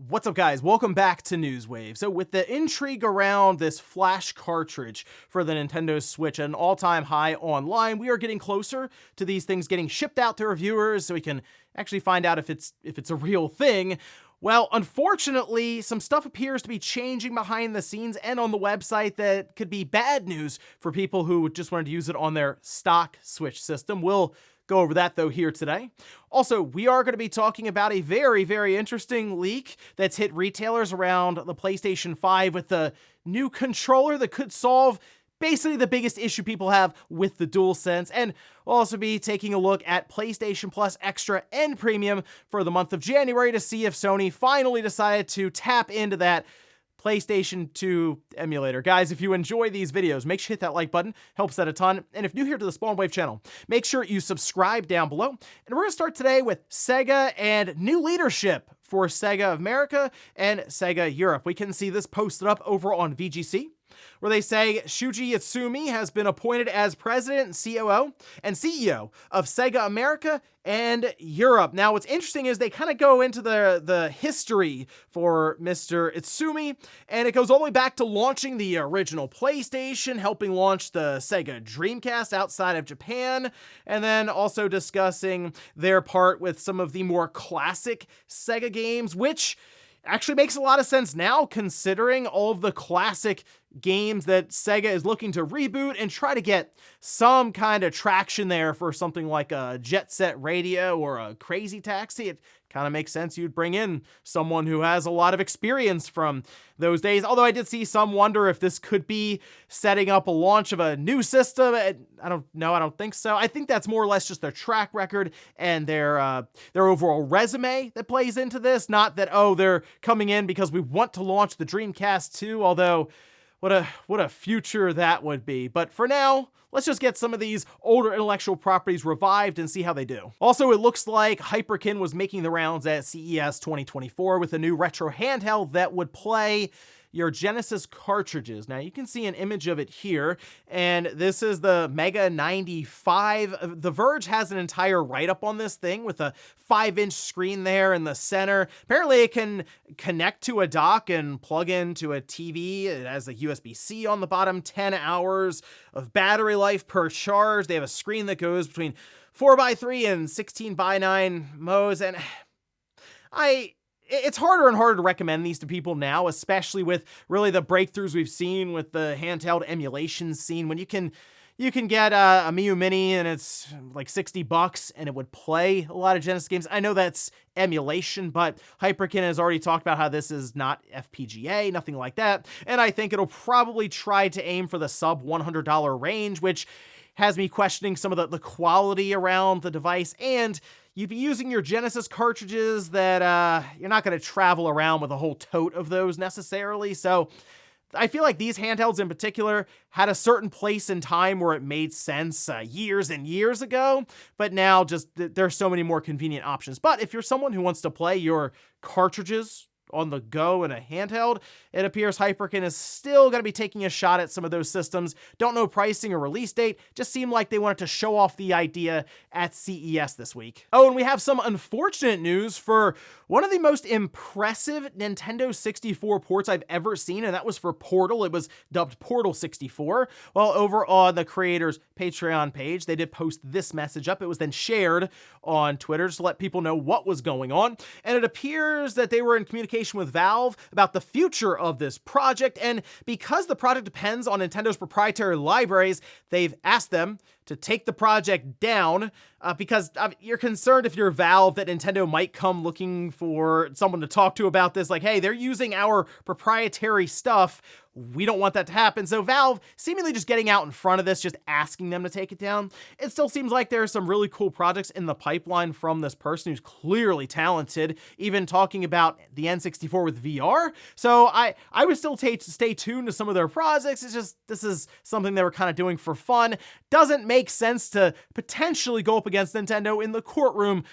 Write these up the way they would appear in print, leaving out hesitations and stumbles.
What's up, guys? Welcome back to Newswave. So with the intrigue around this flash cartridge for the Nintendo Switch at an all-time high online, we are getting closer to these things getting shipped out to reviewers so we can actually find out if it's a real thing. Well, unfortunately, some stuff appears to be changing behind the scenes and on the website that could be bad news for people who just wanted to use it on their stock Switch system. We'll go over that, though, here today. Also, we are going to be talking about a very, very interesting leak that's hit retailers around the PlayStation 5 with the new controller that could solve basically the biggest issue people have with the DualSense. And we'll also be taking a look at PlayStation Plus Extra and Premium for the month of January to see if Sony finally decided to tap into that PlayStation 2 emulator. Guys, if you enjoy these videos, make sure you hit that like button, helps out a ton. And if new here to the Spawn Wave channel, make sure you subscribe down below. And we're going to start today with SEGA and new leadership for SEGA America and SEGA Europe. We can see this posted up over on VGC, where they say Shuji Yatsumi has been appointed as president, COO, and CEO of SEGA America and Europe. Now, what's interesting is they kind of go into the history for Mr. Yatsumi, and it goes all the way back to launching the original PlayStation, helping launch the Sega Dreamcast outside of Japan, and then also discussing their part with some of the more classic Sega games, which actually makes a lot of sense now, considering all of the classic games that Sega is looking to reboot and try to get some kind of traction there for something like a Jet Set Radio or a Crazy Taxi. It kind of makes sense you'd bring in someone who has a lot of experience from those days. Although I did see some wonder if this could be setting up a launch of a new system. I don't know. I don't think so. I think that's more or less just their track record and their overall resume that plays into this. Not that, oh, they're coming in because we want to launch the Dreamcast 2, although what a future that would be. But for now, let's just get some of these older intellectual properties revived and see how they do. Also, it looks like Hyperkin was making the rounds at CES 2024 with a new retro handheld that would play your Genesis cartridges. Now, you can see an image of it here, and this is the Mega 95. The Verge has an entire write-up on this thing with a 5-inch screen there in the center. Apparently, it can connect to a dock and plug into a TV. It has a USB-C on the bottom, 10 hours of battery life per charge. They have a screen that goes between 4:3 and 16:9 modes, and it's harder and harder to recommend these to people now, especially with really the breakthroughs we've seen with the handheld emulation scene, when you can get a Miu Mini and it's like $60 and it would play a lot of Genesis games. I know that's emulation, but Hyperkin has already talked about how this is not FPGA, nothing like that. And I think it'll probably try to aim for the sub $100 range, which has me questioning some of the quality around the device. And you'd be using your Genesis cartridges that you're not going to travel around with a whole tote of those necessarily. So I feel like these handhelds in particular had a certain place in time where it made sense years and years ago, but now just there's so many more convenient options. But if you're someone who wants to play your cartridges on the go in a handheld, it appears Hyperkin is still going to be taking a shot at some of those systems. Don't know pricing or release date, just seemed like they wanted to show off the idea at CES this week. Oh, and we have some unfortunate news for one of the most impressive Nintendo 64 ports I've ever seen, and that was for Portal. It was dubbed Portal 64. Well, over on the creator's Patreon page, they did post this message up. It was then shared on Twitter just to let people know what was going on, and it appears that they were in communication with Valve about the future of this project, and because the project depends on Nintendo's proprietary libraries, they've asked them to take the project down because you're concerned, if you're Valve, that Nintendo might come looking for someone to talk to about this, like, hey, they're using our proprietary stuff. We don't want that to happen. So Valve seemingly just getting out in front of this, just asking them to take it down. It still seems like there are some really cool projects in the pipeline from this person who's clearly talented, even talking about the N64 with VR. So I would still stay tuned to some of their projects. It's just, this is something they were kind of doing for fun. Doesn't make sense to potentially go up against Nintendo in the courtroom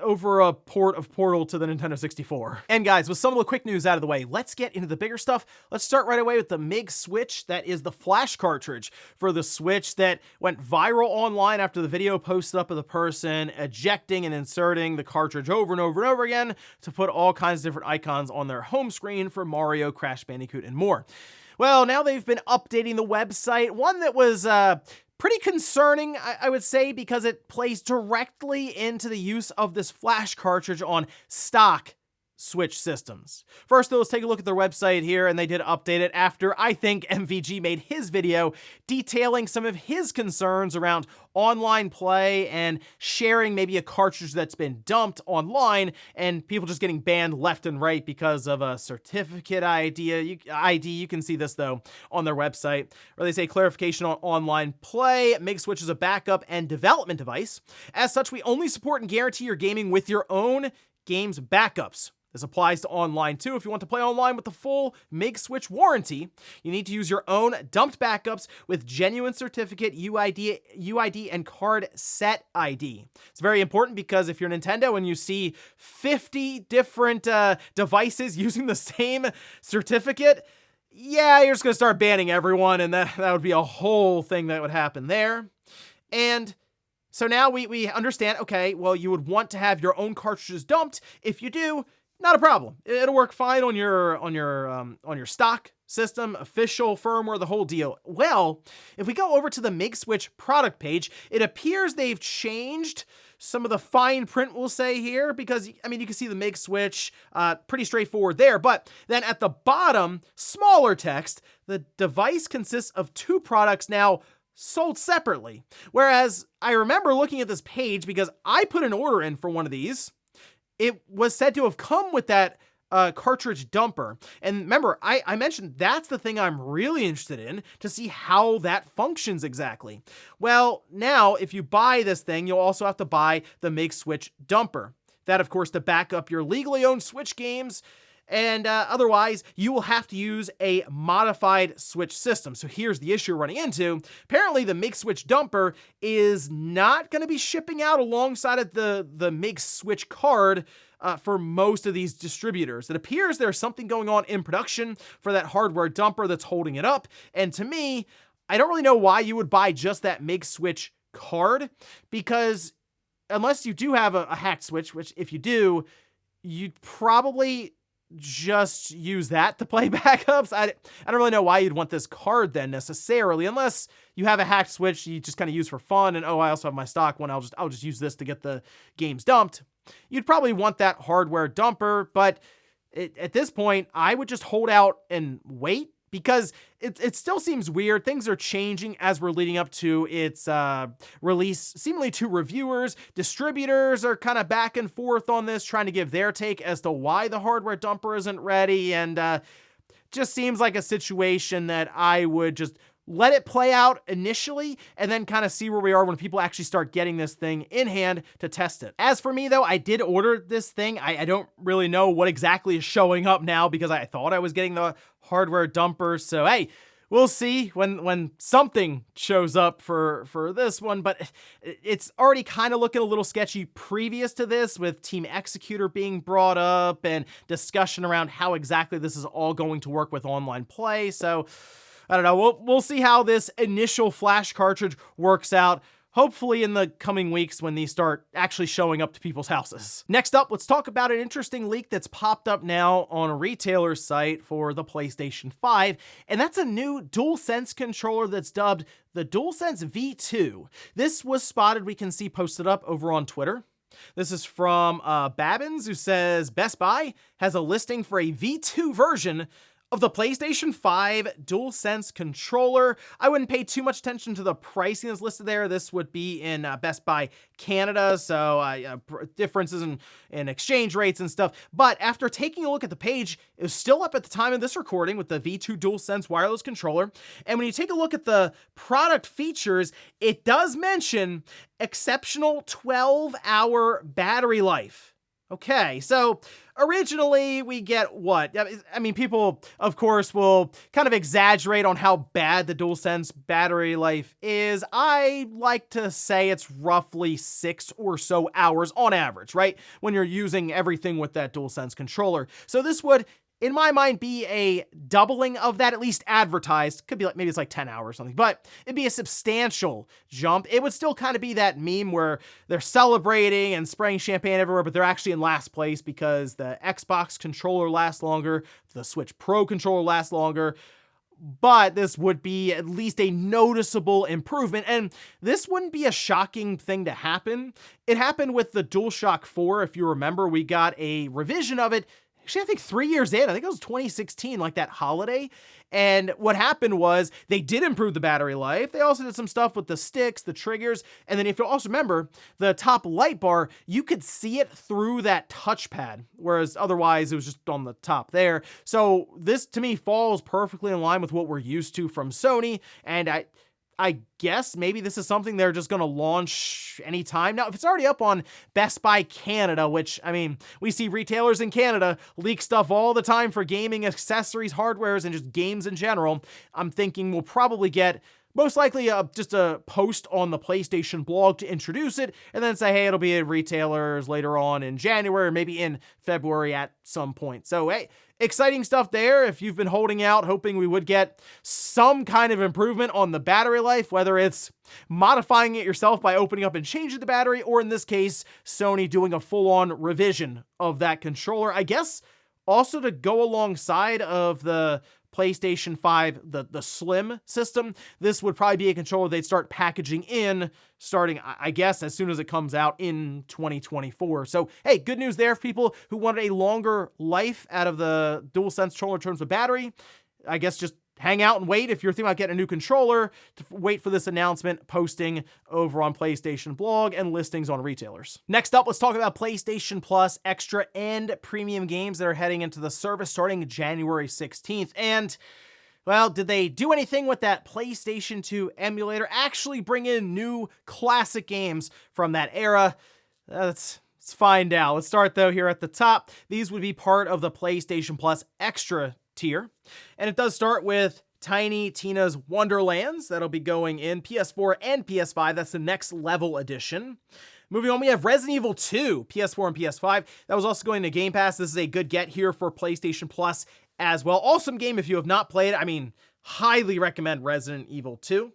over a port of Portal to the Nintendo 64. And guys, with some of the quick news out of the way, let's get into the bigger stuff. Let's start right away with the MIG switch. That is the flash cartridge for the Switch that went viral online after the video posted up of the person ejecting and inserting the cartridge over and over and over again to put all kinds of different icons on their home screen for Mario, Crash Bandicoot, and more. Well, now they've been updating the website, one that was pretty concerning, I would say, because it plays directly into the use of this flash cartridge on stock Switch systems. First, though, let's take a look at their website here, and they did update it after, I think, MVG made his video detailing some of his concerns around online play and sharing maybe a cartridge that's been dumped online and people just getting banned left and right because of a certificate ID. You can see this, though, on their website, where they say clarification on online play. MIG Switch is a backup and development device. As such, we only support and guarantee your gaming with your own game's backups. This applies to online too. If you want to play online with the full MIG Switch warranty, you need to use your own dumped backups with genuine certificate, UID, and card set ID. It's very important because if you're Nintendo and you see 50 different devices using the same certificate, yeah, you're just going to start banning everyone, and that would be a whole thing that would happen there. And so now we understand, okay, well, you would want to have your own cartridges dumped. If you do, not a problem. It'll work fine on your stock system, official firmware, the whole deal. Well, if we go over to the MIG Switch product page, it appears they've changed some of the fine print, we'll say here, because, I mean, you can see the MIG Switch, pretty straightforward there, but then at the bottom, smaller text, the device consists of two products now sold separately. Whereas I remember looking at this page because I put an order in for one of these. It was said to have come with that cartridge dumper. And remember, I mentioned that's the thing I'm really interested in, to see how that functions exactly. Well, now, if you buy this thing, you'll also have to buy the MIG Switch dumper. That, of course, to back up your legally owned Switch games. And otherwise, you will have to use a modified Switch system. So here's the issue we're running into. Apparently, the MIG Switch dumper is not going to be shipping out alongside of the MIG Switch card for most of these distributors. It appears there's something going on in production for that hardware dumper that's holding it up. And to me, I don't really know why you would buy just that MIG Switch card, because unless you do have a hacked Switch, which if you do, you'd probably just use that to play backups. I don't really know why you'd want this card then necessarily, unless you have a hacked Switch you just kind of use for fun, and oh, I also have my stock one, I'll just use this to get the games dumped. You'd probably want that hardware dumper, but at this point, I would just hold out and wait, because it still seems weird. Things are changing as we're leading up to its release, seemingly to reviewers. Distributors are kind of back and forth on this, trying to give their take as to why the hardware dumper isn't ready, and just seems like a situation that I would just let it play out initially, and then kind of see where we are when people actually start getting this thing in hand to test it. As for me, though, I did order this thing. I don't really know what exactly is showing up now, because I thought I was getting the hardware dumper. So, hey, we'll see when something shows up for this one, but it's already kind of looking a little sketchy previous to this, with Team Executor being brought up and discussion around how exactly this is all going to work with online play. So I don't know. We'll see how this initial flash cartridge works out, hopefully in the coming weeks when these start actually showing up to people's houses. Next up, let's talk about an interesting leak that's popped up now on a retailer's site for the PlayStation 5, and that's a new DualSense controller that's dubbed the DualSense V2. This was spotted, we can see posted up over on Twitter. This is from Babbins, who says Best Buy has a listing for a V2 version of the PlayStation 5 DualSense controller. I wouldn't pay too much attention to the pricing that's listed there. This would be in Best Buy Canada, so differences in exchange rates and stuff. But after taking a look at the page, it was still up at the time of this recording with the V2 DualSense wireless controller. And when you take a look at the product features, it does mention exceptional 12-hour battery life. Okay, so originally we get what? I mean, people, of course, will kind of exaggerate on how bad the DualSense battery life is. I like to say it's roughly 6 or so hours on average, right? When you're using everything with that DualSense controller. So this would, in my mind, be a doubling of that, at least advertised. Could be like, maybe it's like 10 hours or something, but it'd be a substantial jump. It would still kind of be that meme where they're celebrating and spraying champagne everywhere, but they're actually in last place because the Xbox controller lasts longer, the Switch Pro controller lasts longer. But this would be at least a noticeable improvement, and this wouldn't be a shocking thing to happen. It happened with the DualShock 4, if you remember. We got a revision of it actually, I think 3 years in, I think it was 2016, like that holiday. And what happened was they did improve the battery life. They also did some stuff with the sticks, the triggers. And then if you also remember, the top light bar, you could see it through that touchpad, whereas otherwise it was just on the top there. So this to me falls perfectly in line with what we're used to from Sony. And I guess maybe this is something they're just going to launch anytime. Now, if it's already up on Best Buy Canada, which, I mean, we see retailers in Canada leak stuff all the time for gaming accessories, hardwares, and just games in general, I'm thinking we'll probably get most likely just a post on the PlayStation blog to introduce it, and then say, hey, it'll be at retailers later on in January, or maybe in February at some point. So, hey, exciting stuff there. If you've been holding out, hoping we would get some kind of improvement on the battery life, whether it's modifying it yourself by opening up and changing the battery, or in this case, Sony doing a full-on revision of that controller. I guess also to go alongside of the PlayStation 5, the Slim system, this would probably be a controller they'd start packaging in starting, I guess, as soon as it comes out in 2024. So, hey, good news there for people who wanted a longer life out of the DualSense controller in terms of battery. I guess just hang out and wait if you're thinking about getting a new controller, to wait for this announcement posting over on PlayStation blog and listings on retailers. Next up, let's talk about PlayStation Plus Extra and Premium games that are heading into the service starting January 16th. And, well, did they do anything with that PlayStation 2 emulator? Actually bring in new classic games from that era? Let's find out. Let's start, though, here at the top. These would be part of the PlayStation Plus Extra tier, and it does start with Tiny Tina's Wonderlands. That'll be going in PS4 and PS5. That's the next level edition. Moving on, we have Resident Evil 2, PS4 and PS5. That was also going to Game Pass. This is a good get here for PlayStation Plus as well. Awesome game if you have not played. I mean, highly recommend Resident Evil 2. Then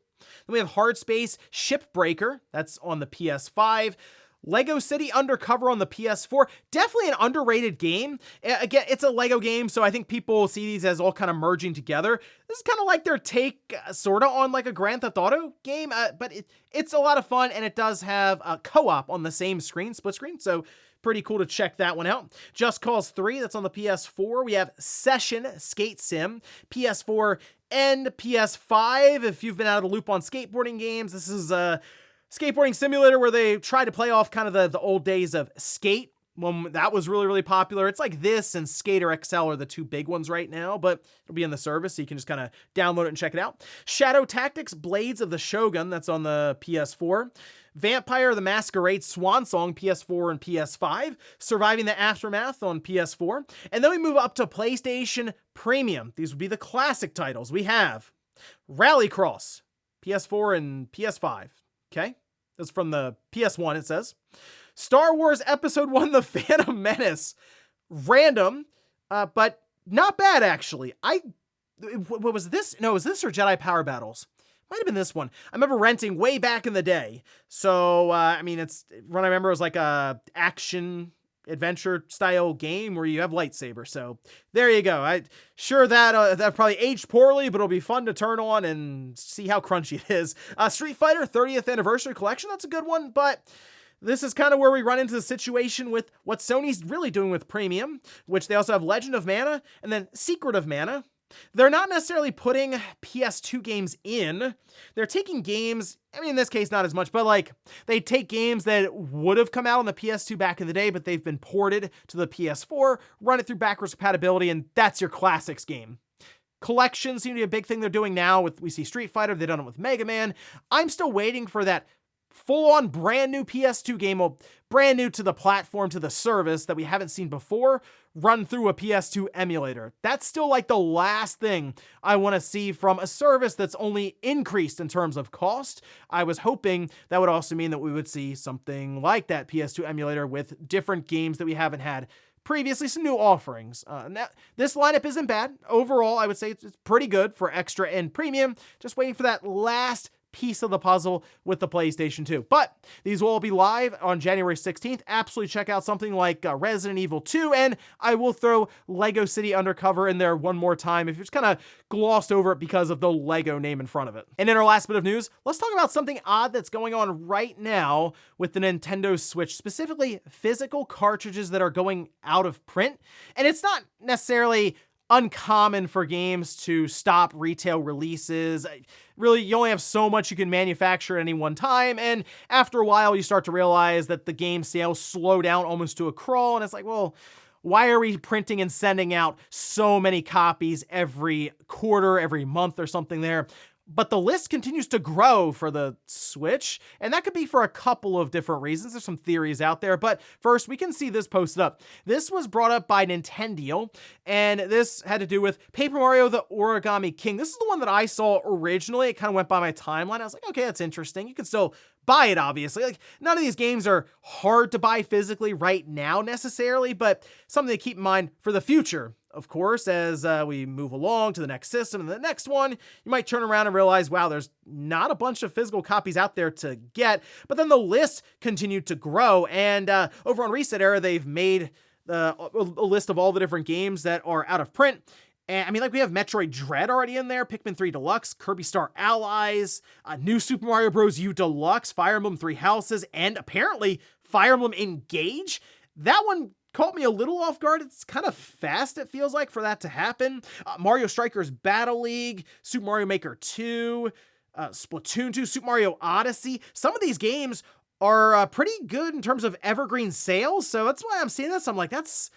we have Hard Space Shipbreaker. That's on the PS5. Lego City Undercover on the PS4, definitely an underrated game. Again, it's a Lego game, so I think people see these as all kind of merging together. This is kind of like their take, sort of, on like a Grand Theft Auto game, but it's a lot of fun, and it does have a co-op on the same screen, split screen, so pretty cool to check that one out. Just Cause 3, that's on the PS4. We have Session Skate Sim, PS4 and PS5. If you've been out of the loop on skateboarding games, this is a skateboarding simulator where they try to play off kind of the old days of Skate, when that was really, really popular. It's like this and Skater XL are the two big ones right now, but it'll be in the service, so you can just kind of download it and check it out. Shadow Tactics Blades of the Shogun, that's on the PS4. Vampire the Masquerade Swansong, PS4 and PS5. Surviving the Aftermath on PS4. And then we move up to PlayStation Premium. These would be the classic titles. We have Rallycross, PS4 and PS5. Okay, that's from the PS1, it says. Star Wars Episode 1, The Phantom Menace. Random, but not bad, actually. What was this? No, was this or Jedi Power Battles? Might have been this one. I remember renting way back in the day. So, I mean, it's what I remember was like a action adventure style game where you have lightsabers. So there you go. Sure that probably aged poorly, but it'll be fun to turn on and see how crunchy it is. Street Fighter 30th Anniversary Collection. That's a good one, but this is kind of where we run into the situation with what Sony's really doing with Premium, which they also have Legend of Mana and then Secret of Mana. They're not necessarily putting PS2 games in. They're taking games, I mean, in this case, not as much, but like they take games that would have come out on the PS2 back in the day, but they've been ported to the PS4, run it through backwards compatibility, and that's your classics game. Collections seem to be a big thing they're doing now. We see Street Fighter, they've done it with Mega Man. I'm still waiting for that full-on brand new PS2 game, well, brand new to the platform, to the service that we haven't seen before, run through a PS2 emulator. That's still like the last thing I want to see from a service that's only increased in terms of cost. I was hoping that would also mean that we would see something like that PS2 emulator with different games that we haven't had previously, some new offerings. This lineup isn't bad. Overall, I would say it's pretty good for extra and premium. Just waiting for that last piece of the puzzle with the PlayStation 2. But these will all be live on January 16th. Absolutely check out something like Resident Evil 2, and I will throw Lego City Undercover in there one more time if you're just kind of glossed over it because of the Lego name in front of it. And in our last bit of news, let's talk about something odd that's going on right now with the Nintendo Switch, specifically physical cartridges that are going out of print. And it's not necessarily uncommon for games to stop retail releases. Really, you only have so much you can manufacture at any one time, and after a while you start to realize that the game sales slow down almost to a crawl, and it's like, well, why are we printing and sending out so many copies every quarter, every month or something there? But the list continues to grow for the Switch, and that could be for a couple of different reasons. There's some theories out there, but first we can see this posted up. This was brought up by Nintendo, and this had to do with Paper Mario the Origami King. This is the one that I saw originally. It kind of went by my timeline. I was like, okay, that's interesting. You can still buy it, obviously. Like, none of these games are hard to buy physically right now necessarily, but something to keep in mind for the future. Of course, as we move along to the next system and the next one, you might turn around and realize, wow, there's not a bunch of physical copies out there to get. But then the list continued to grow, and over on Reset Era, they've made a list of all the different games that are out of print. And I mean, like, we have Metroid Dread already in there, Pikmin 3 Deluxe, Kirby Star Allies, New Super Mario Bros. U Deluxe, Fire Emblem Three Houses, and apparently Fire Emblem Engage. That one caught me a little off guard. It's kind of fast, it feels like, for that to happen. Mario Strikers Battle League, Super Mario Maker 2, Splatoon 2, Super Mario Odyssey. Some of these games are pretty good in terms of evergreen sales, so that's why I'm seeing this. I'm like, that's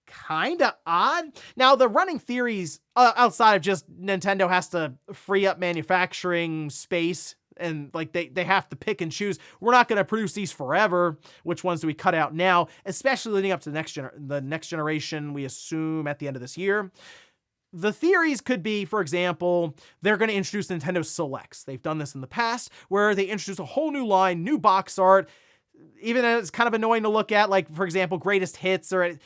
kind of odd. Now, the running theories outside of just Nintendo has to free up manufacturing space, and like they have to pick and choose. We're not going to produce these forever. Which ones do we cut out now? Especially leading up to the next generation, we assume at the end of this year. The theories could be, for example, they're going to introduce Nintendo Selects. They've done this in the past, where they introduce a whole new line, new box art. Even though it's kind of annoying to look at, like, for example, Greatest Hits, or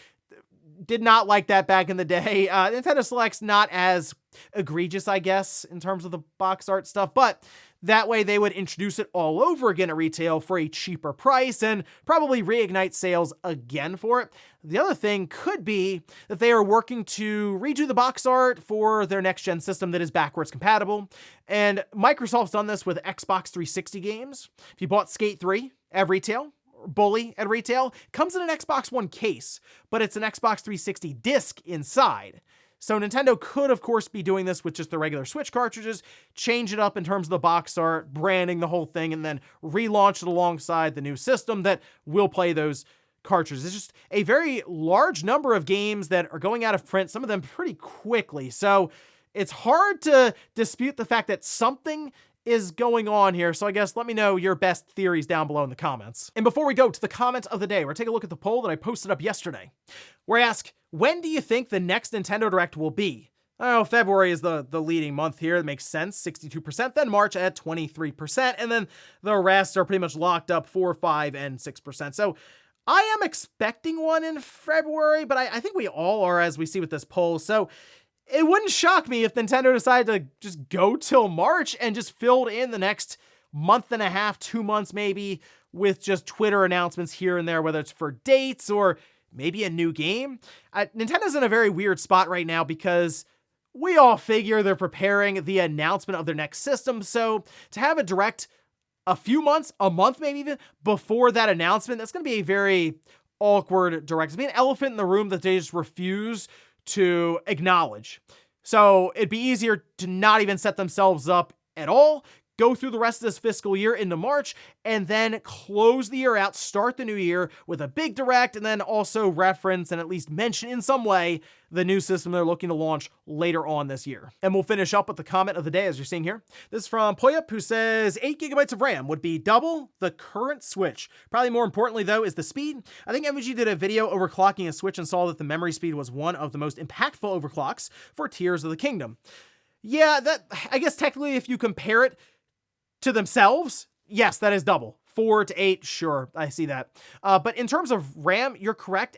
did not like that back in the day. Nintendo Select's not as egregious, I guess, in terms of the box art stuff, but that way they would introduce it all over again at retail for a cheaper price and probably reignite sales again for it. The other thing could be that they are working to redo the box art for their next-gen system that is backwards compatible, and Microsoft's done this with Xbox 360 games. If you bought Skate 3 at retail, Bully at retail, comes in an Xbox One case, but it's an Xbox 360 disc inside. So Nintendo could, of course, be doing this with just the regular Switch cartridges, change it up in terms of the box art, branding the whole thing, and then relaunch it alongside the new system that will play those cartridges. It's just a very large number of games that are going out of print, some of them pretty quickly. So it's hard to dispute the fact that something is going on here. So I guess let me know your best theories down below in the comments. And before we go to the comment of the day, we're going to take a look at the poll that I posted up yesterday, where I ask, when do you think the next Nintendo Direct will be? Oh, February is the leading month here. It makes sense, 62%, then March at 23%, and then the rest are pretty much locked up, 4%, 5%, and 6%. So I am expecting one in February, but I think we all are, as we see with this poll. So it wouldn't shock me if Nintendo decided to just go till March and just filled in the next month and a half, 2 months maybe, with just Twitter announcements here and there, whether it's for dates or maybe a new game. Nintendo's in a very weird spot right now because we all figure they're preparing the announcement of their next system. So to have a Direct a few months, a month maybe even, before that announcement, that's going to be a very awkward Direct. It's be an elephant in the room that they just refuse to acknowledge. So it'd be easier to not even set themselves up at all, go through the rest of this fiscal year into March, and then close the year out, start the new year with a big direct, and then also reference and at least mention in some way the new system they're looking to launch later on this year. And we'll finish up with the comment of the day, as you're seeing here. This is from Poyup, who says 8 gigabytes of RAM would be double the current Switch. Probably more importantly, though, is the speed. I think MVG did a video overclocking a Switch and saw that the memory speed was one of the most impactful overclocks for Tears of the Kingdom. Yeah, that, I guess technically if you compare it to themselves, yes, that is double. 4 to 8, sure, I see that. But in terms of RAM, you're correct.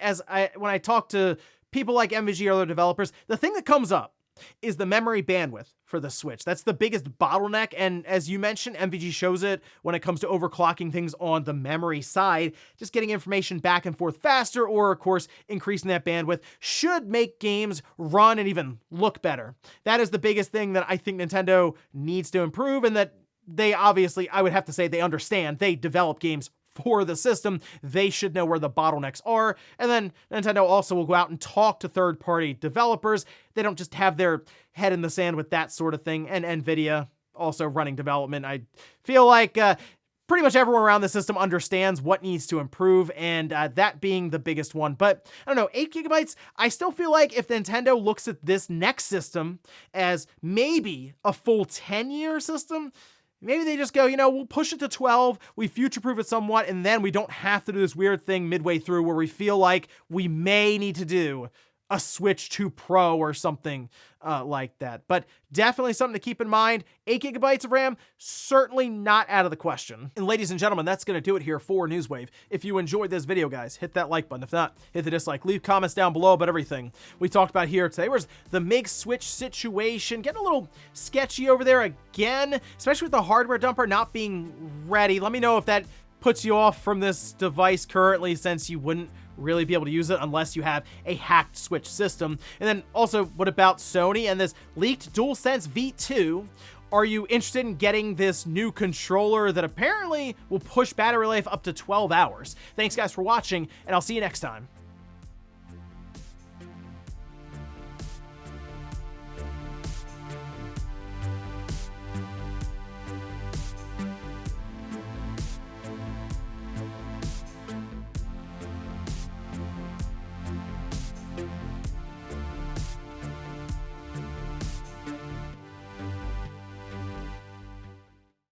When I talk to people like MVG or other developers, the thing that comes up is the memory bandwidth for the Switch. That's the biggest bottleneck, and as you mentioned, MVG shows it when it comes to overclocking things on the memory side. Just getting information back and forth faster, or of course, increasing that bandwidth should make games run and even look better. That is the biggest thing that I think Nintendo needs to improve, and that they obviously, I would have to say, they understand. They develop games for the system. They should know where the bottlenecks are. And then Nintendo also will go out and talk to third-party developers. They don't just have their head in the sand with that sort of thing. And Nvidia also running development. I feel like pretty much everyone around the system understands what needs to improve, and that being the biggest one. But I don't know, 8 gigabytes, I still feel like if Nintendo looks at this next system as maybe a full 10-year system, maybe they just go, you know, we'll push it to 12, we future-proof it somewhat, and then we don't have to do this weird thing midway through where we feel like we may need to do a Switch 2 Pro or something like that. But definitely something to keep in mind. 8 gigabytes of RAM, certainly not out of the question. And ladies and gentlemen, that's going to do it here for Newswave. If you enjoyed this video, guys, hit that like button. If not, hit the dislike. Leave comments down below about everything we talked about here today. Where's the MiG Switch situation? Getting a little sketchy over there again, especially with the hardware dumper not being ready. Let me know if that puts you off from this device currently, since you wouldn't really be able to use it unless you have a hacked Switch system. And then also, what about Sony and this leaked DualSense V2? Are you interested in getting this new controller that apparently will push battery life up to 12 hours? Thanks guys for watching, and I'll see you next time.